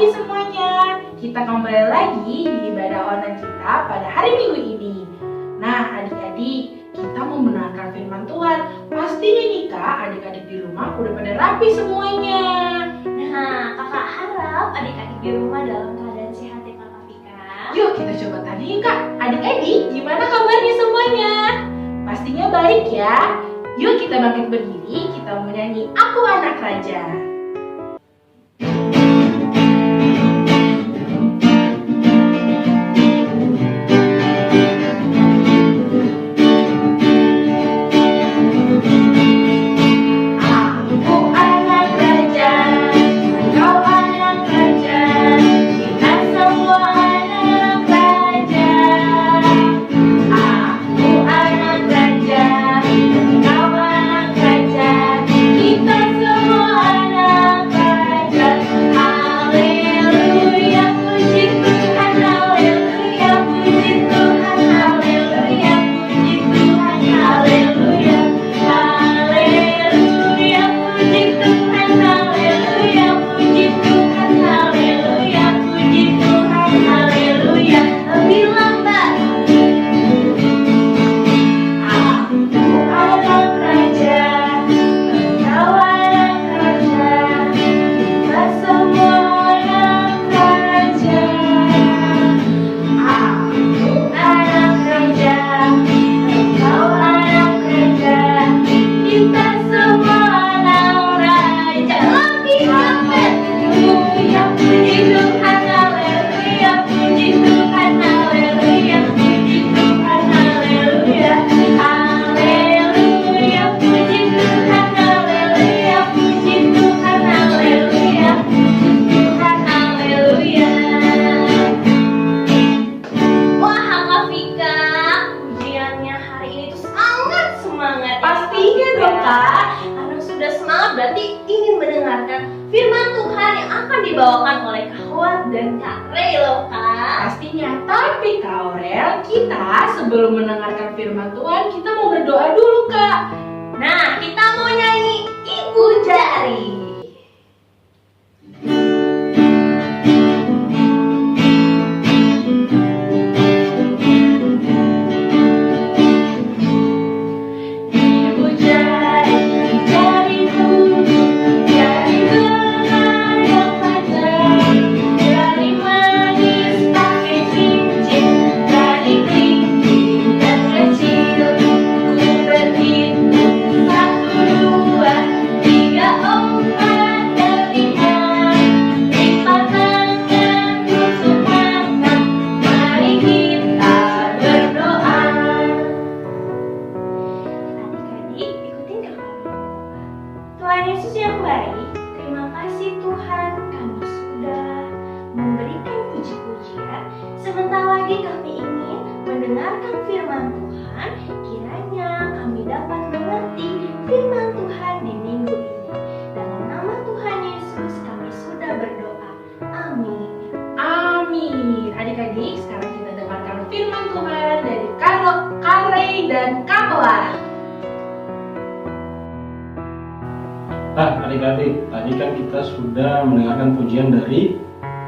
pagi semuanya. Kita kembali lagi di ibadah online kita pada hari Minggu ini. Nah, adik-adik, kita mau mendengarkan firman Tuhan. Pastinya nih Kak, adik-adik di rumah udah pada rapi semuanya. Nah, kakak harap adik-adik di rumah dalam keadaan sehat ya Kakak Vika. Yuk kita coba tanyain Kak, adik-adik gimana kabarnya semuanya? Pastinya baik ya. Yuk kita bangkit berdiri, kita mau nyanyi Aku Anak Raja. Berarti ingin mendengarkan firman Tuhan yang akan dibawakan oleh Kak Howard dan Kak Ray loh Kak. Pastinya, tapi Kak Aurel, kita sebelum mendengarkan firman Tuhan, kita mau berdoa dulu Kak. Nah, kita mau nyanyi Ibu Jari. Tuhan Yesus yang baik, terima kasih Tuhan kami sudah memberikan puji-pujian. Sebentar lagi kami ingin mendengarkan firman Tuhan. Kiranya kami dapat mengerti firman Tuhan di minggu ini. Dalam nama Tuhan Yesus kami sudah berdoa. Amin. Amin. Adik-adik, sekarang kita dengarkan firman Tuhan dari Kak Ray dan Kak Howard. Nah, adik-adik, tadi kan kita sudah mendengarkan pujian dari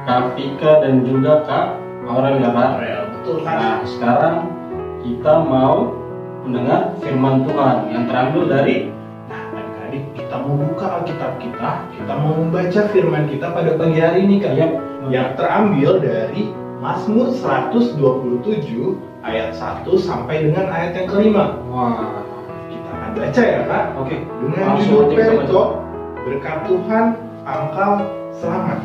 Kak Vika dan juga Kak Aurel ya Kak? Betul Kak. Nah, sekarang kita mau mendengar firman Tuhan yang terambil dari Adik-adik, kita mau buka Alkitab kita mau membaca firman kita pada pagi hari ini Kak. Yang terambil dari Mazmur 127 ayat 1 sampai dengan ayat yang kelima. Wah, Kita akan baca ya Kak. oke. Dengan Langsung judul aja kita baca. Perikop, Berkat Tuhan Pangkal Selamat.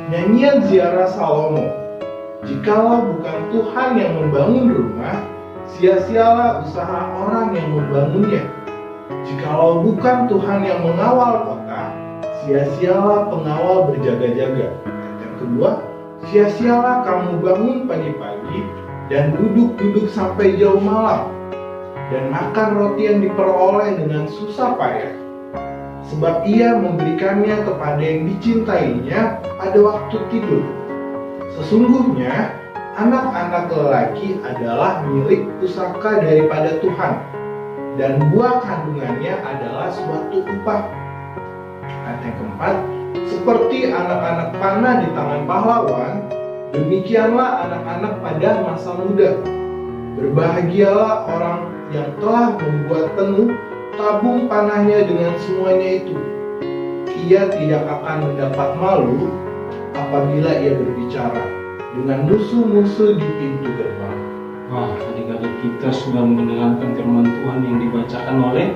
Nyanyian ziarah Salomo. Jikalau bukan Tuhan yang membangun rumah, sia-sialah usaha orang yang membangunnya. Jikalau bukan Tuhan yang mengawal kota, sia-sialah pengawal berjaga-jaga. Ayat yang kedua, sia-sialah kamu bangun pagi-pagi dan duduk-duduk sampai jauh malam, dan makan roti yang diperoleh dengan susah payah. Sebab ia memberikannya kepada yang dicintainya pada waktu tidur. Sesungguhnya anak-anak lelaki adalah milik pusaka daripada Tuhan, dan buah kandungannya adalah suatu upah. Ayat yang keempat, Seperti anak-anak panah di tangan pahlawan, demikianlah anak-anak pada masa muda. Berbahagialah orang yang telah membuat penuh tabung panahnya dengan semuanya itu. Ia tidak akan mendapat malu apabila ia berbicara dengan musuh-musuh di pintu gerbang. Wah, adik-adik kita sudah mendengarkan firman Tuhan yang dibacakan oleh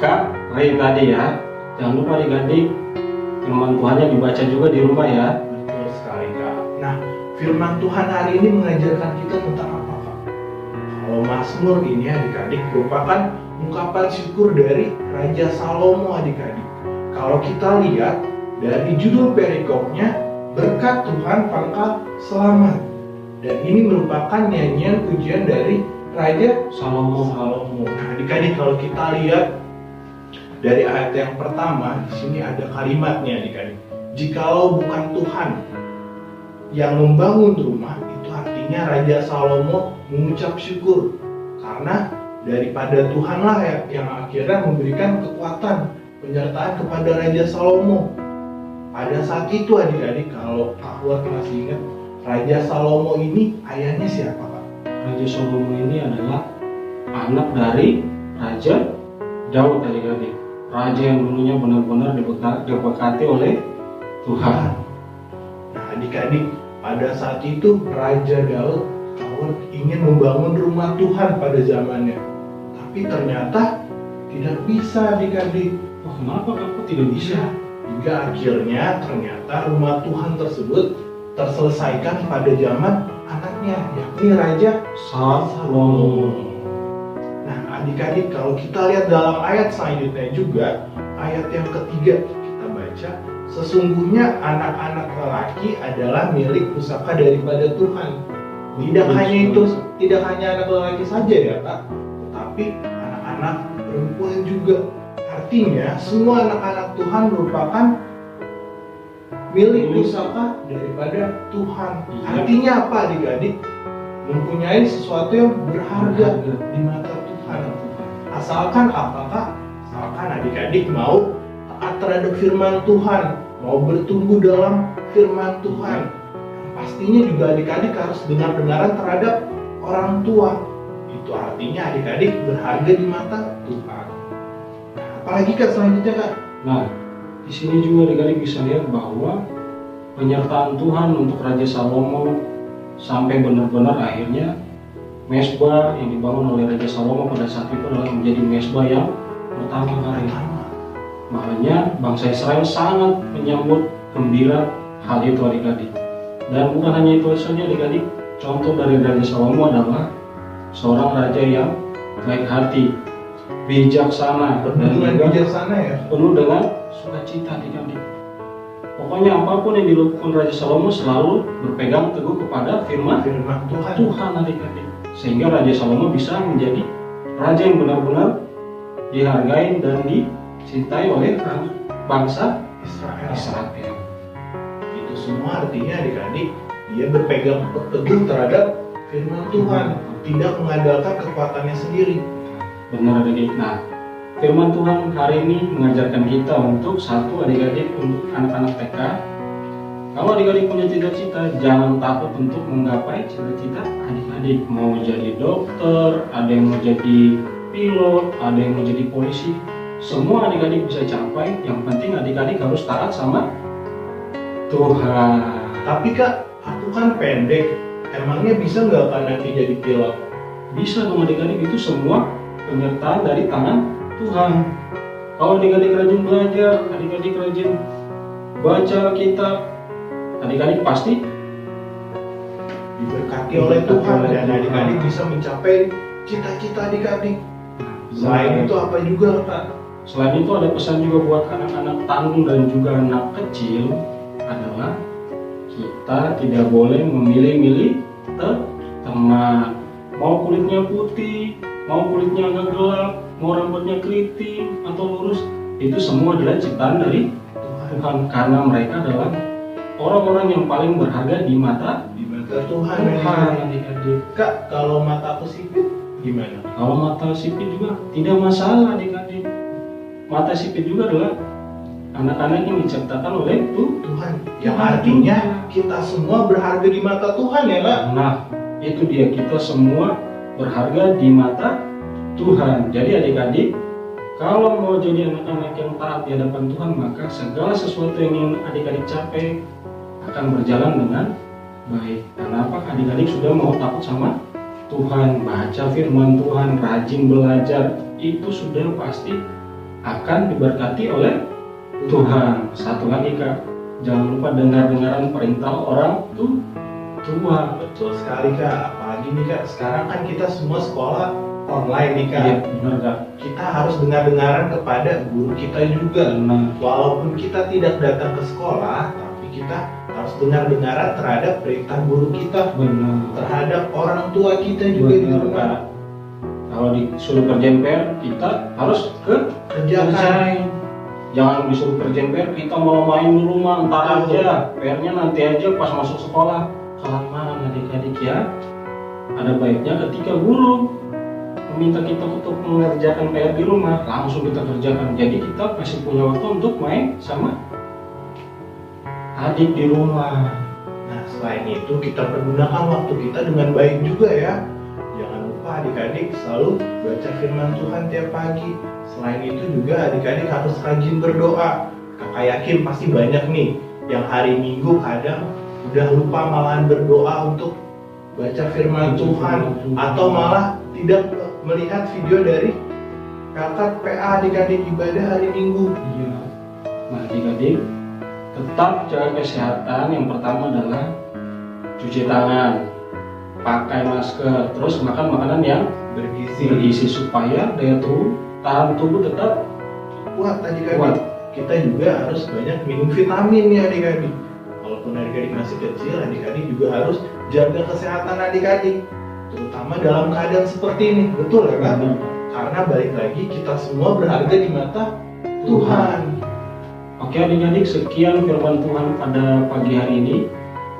Kak Ray tadi ya. Jangan lupa adik-adik, firman Tuhannya dibaca juga di rumah ya. Betul sekali Kak. Nah, firman Tuhan hari ini mengajarkan kita tentang apa Kak? Kalau Mazmur ini adik-adik merupakan ungkapan syukur dari Raja Salomo adik-adik. Kalau kita lihat dari judul perikopnya, berkat Tuhan pangkal selamat. Dan ini merupakan nyanyian pujian dari Raja Salomo. Nah, adik-adik kalau kita lihat dari ayat yang pertama, di sini ada kalimatnya adik-adik. Jikalau bukan Tuhan yang membangun rumah, itu artinya Raja Salomo mengucap syukur. Karena daripada Tuhanlah yang akhirnya memberikan kekuatan, penyertaan kepada Raja Salomo. Pada saat itu adik-adik, kalau Kak Fuad masih ingat, Raja Salomo ini ayahnya siapa Kak? Raja Salomo ini adalah anak dari Raja Daud adik-adik. Raja yang dulunya benar-benar diberkati oleh Tuhan. Nah adik-adik, pada saat itu Raja Daud ingin membangun rumah Tuhan pada zamannya. Tapi ternyata tidak bisa adik-adik. Oh, kenapa kamu tidak bisa? Hingga akhirnya ternyata rumah Tuhan tersebut terselesaikan pada zaman anaknya, yakni Raja Salomo. Nah adik-adik, kalau kita lihat dalam ayat selanjutnya juga, ayat yang ketiga kita baca, sesungguhnya anak-anak lelaki adalah milik pusaka daripada Tuhan. Tidak hanya anak lelaki saja ya Kak, tetapi anak-anak perempuan juga. Artinya semua anak-anak Tuhan merupakan milik pusaka daripada Tuhan. Artinya apa adik-adik? Mempunyai sesuatu yang berharga di mata Tuhan. Asalkan apakah? Asalkan adik-adik mau taat terhadap firman Tuhan, mau bertumbuh dalam firman Tuhan. Pastinya juga adik-adik harus dengar-dengaran terhadap orang tua. Itu artinya adik-adik berharga di mata Tuhan. Nah, apalagi Kak selanjutnya Kak? Nah, di sini juga adik-adik bisa lihat bahwa penyertaan Tuhan untuk Raja Salomo sampai benar-benar akhirnya mezbah yang dibangun oleh Raja Salomo pada saat itu adalah menjadi mezbah yang pertama kali. Makanya bangsa Israel sangat menyambut gembira hal itu adik-adik. Dan bukan hanya itu saja adik-adik, contoh dari Raja Salomo adalah seorang raja yang baik hati, bijaksana, penuh dengan bijaksana ya, penuh dengan sukacita adik-adik. Pokoknya apapun yang dilakukan Raja Salomo selalu berpegang teguh kepada firman Tuhan adik-adik. Sehingga Raja Salomo bisa menjadi raja yang benar-benar dihargai dan dicintai oleh bangsa Israel. Itu semua artinya adik-adik, dia berpegang teguh terhadap firman Tuhan, tidak mengandalkan kekuatannya sendiri. Benar adik-adik. Nah, firman Tuhan hari ini mengajarkan kita untuk satu adik-adik, untuk anak-anak TK. Kalau adik-adik punya cita-cita, jangan takut untuk menggapai cita-cita adik-adik. Mau jadi dokter, ada yang mau jadi pilot, ada yang mau jadi polisi. Semua adik-adik bisa capai. Yang penting adik-adik harus taat sama Tuhan. Tapi Kak, aku kan pendek. Emangnya bisa nggak kan nanti jadi pilot? Bisa dong adik-adik, itu semua penyertaan dari tangan Tuhan. Kalau adik-adik rajin belajar, adik-adik rajin baca kitab, adik-adik pasti diberkati oleh Tuhan dan adik-adik bisa mencapai cita-cita adik-adik. Selain itu apa juga Kak? Selain itu ada pesan juga buat anak-anak tanggung dan juga anak kecil, adalah kita tidak boleh memilih-milih teman. Mau kulitnya putih, mau kulitnya agak gelap, mau rambutnya keriting atau lurus, itu semua adalah ciptaan dari Tuhan, karena mereka adalah orang-orang yang paling berharga di mata Tuhan. Adik-adik. Kak, kalau mata aku sipit gimana? Kalau mata sipit juga tidak masalah adik-adik. Mata sipit juga adalah anak-anak yang diciptakan oleh Tuhan. Yang artinya kita semua berharga di mata Tuhan ya Kak? Nah, itu dia, kita semua berharga di mata Tuhan. Jadi adik-adik, kalau mau jadi anak-anak yang taat di hadapan Tuhan, maka segala sesuatu yang ingin adik-adik capai akan berjalan dengan baik. Karena apa? Adik-adik sudah mau takut sama Tuhan, baca firman Tuhan, rajin belajar, itu sudah pasti akan diberkati oleh Tuhan. Satu lagi Kak, jangan lupa dengar-dengaran perintah orang tua. Betul sekali Kak, apalagi nih Kak, sekarang kan kita semua sekolah online nih Kak. Iya, benar Kak. Kita harus dengar-dengaran kepada guru kita juga. Benar. Walaupun kita tidak datang ke sekolah, tapi kita harus dengar-dengaran terhadap perintah guru kita, Benar. terhadap orang tua kita juga di Benar rumah. Kak. Kalau disuruh kerjain PR, kita harus Kerjakan. kerjain. Jangan disuruh kerjain PR, kita mau main di rumah, entar aja. PR-nya nanti aja pas masuk sekolah. Kelamaan adik-adik ya. Ada baiknya ketika guru meminta kita untuk mengerjakan PR di rumah, langsung kita kerjakan. Jadi kita masih punya waktu untuk main sama adik di rumah. Nah, selain itu kita pergunakan waktu kita dengan baik juga ya. Jangan lupa adik-adik selalu baca firman Tuhan tiap pagi. Selain itu juga adik-adik harus rajin berdoa. Kakak yakin pasti banyak nih yang hari Minggu kadang udah lupa malahan berdoa untuk baca firman Tuhan, atau malah tidak melihat video dari kakak PA adik-adik ibadah hari Minggu. Iya. Nah adik-adik, tetap jaga kesehatan. Yang pertama adalah cuci tangan, pakai masker, terus makan makanan yang bergizi supaya daya tahan tubuh tetap kuat adik-adik. kuat. Kita juga harus banyak minum vitamin ya adik-adik. Walaupun adik-adik masih kecil, adik-adik juga harus jaga kesehatan adik-adik, terutama dalam keadaan seperti ini. Betul ya kan? Karena balik lagi kita semua berharga di mata Tuhan. Oke adik-adik, sekian firman Tuhan pada pagi hari ini.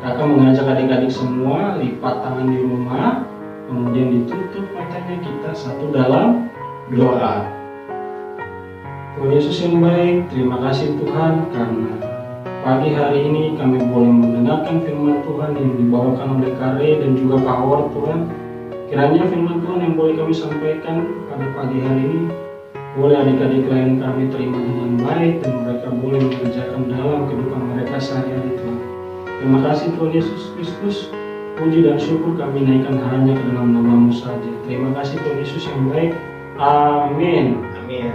Kakak mengajak adik-adik semua lipat tangan di rumah, kemudian ditutup matanya, kita satu dalam doa. Tuhan Yesus yang baik, terima kasih Tuhan karena pagi hari ini kami boleh mendengarkan firman Tuhan yang dibawakan oleh Kare dan juga Kak Howard Tuhan. Kiranya firman Tuhan yang boleh kami sampaikan pada pagi hari ini boleh adik-adik lain kami terima dengan baik dan mereka boleh mengerjakan dalam kehidupan mereka sehari-hari Tuhan. Terima kasih Tuhan Yesus Kristus. Puji dan syukur kami naikkan hanya ke dalam nama-Mu saja. Terima kasih Tuhan Yesus yang baik. Amin. Amin.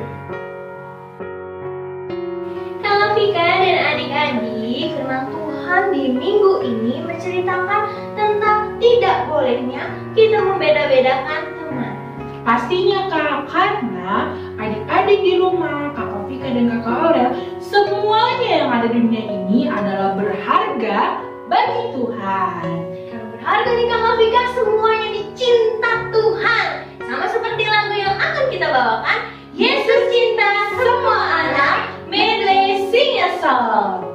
Kakak Vika dan adik-adik, firman Tuhan di minggu ini menceritakan tentang tidak bolehnya kita membeda-bedakan teman. Pastinya Kak, karena adik-adik di rumah, Kakak Vika dan Kakak Aurel, semuanya yang ada di dunia ini adalah berharga bagi Tuhan. Karena berharga nih Kakak Vika, semuanya dicinta Tuhan. Sama seperti lagu yang akan kita bawakan, Yesus cinta semua anak, medley sing a song.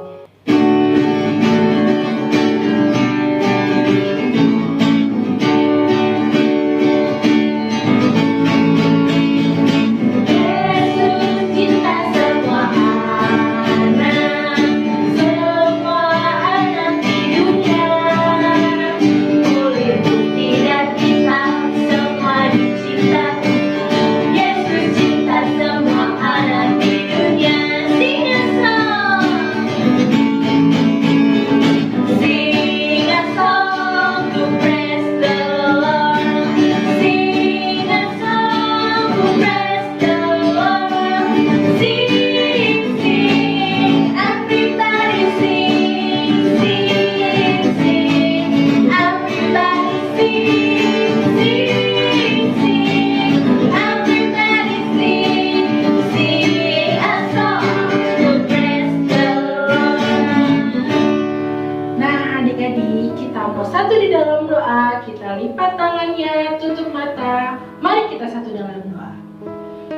Satu di dalam doa, kita lipat tangannya, tutup mata. Mari kita satu dalam doa.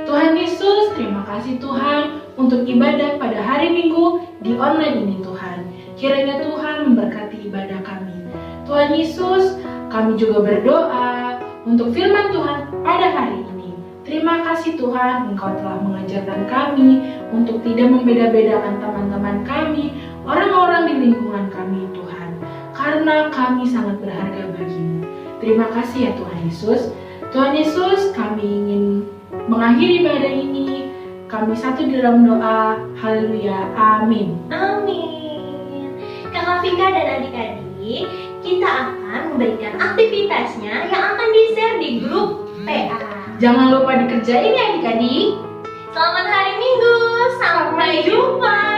Tuhan Yesus, terima kasih Tuhan untuk ibadah pada hari Minggu di online ini Tuhan. Kiranya Tuhan memberkati ibadah kami. Tuhan Yesus, kami juga berdoa untuk firman Tuhan pada hari ini. Terima kasih Tuhan, Engkau telah mengajarkan kami untuk tidak membeda-bedakan teman-teman kami, orang-orang di lingkungan kami Tuhan, karena kami sangat berharga bagimu. Terima kasih ya Tuhan Yesus. Tuhan Yesus, kami ingin mengakhiri ibadah ini. Kami satu dalam doa. Haleluya. Amin. Amin. Kakak Vika dan adik-adik, kita akan memberikan aktivitasnya yang akan di-share di grup PA. Jangan lupa dikerjain ya adik-adik. Selamat hari Minggu. Sampai jumpa.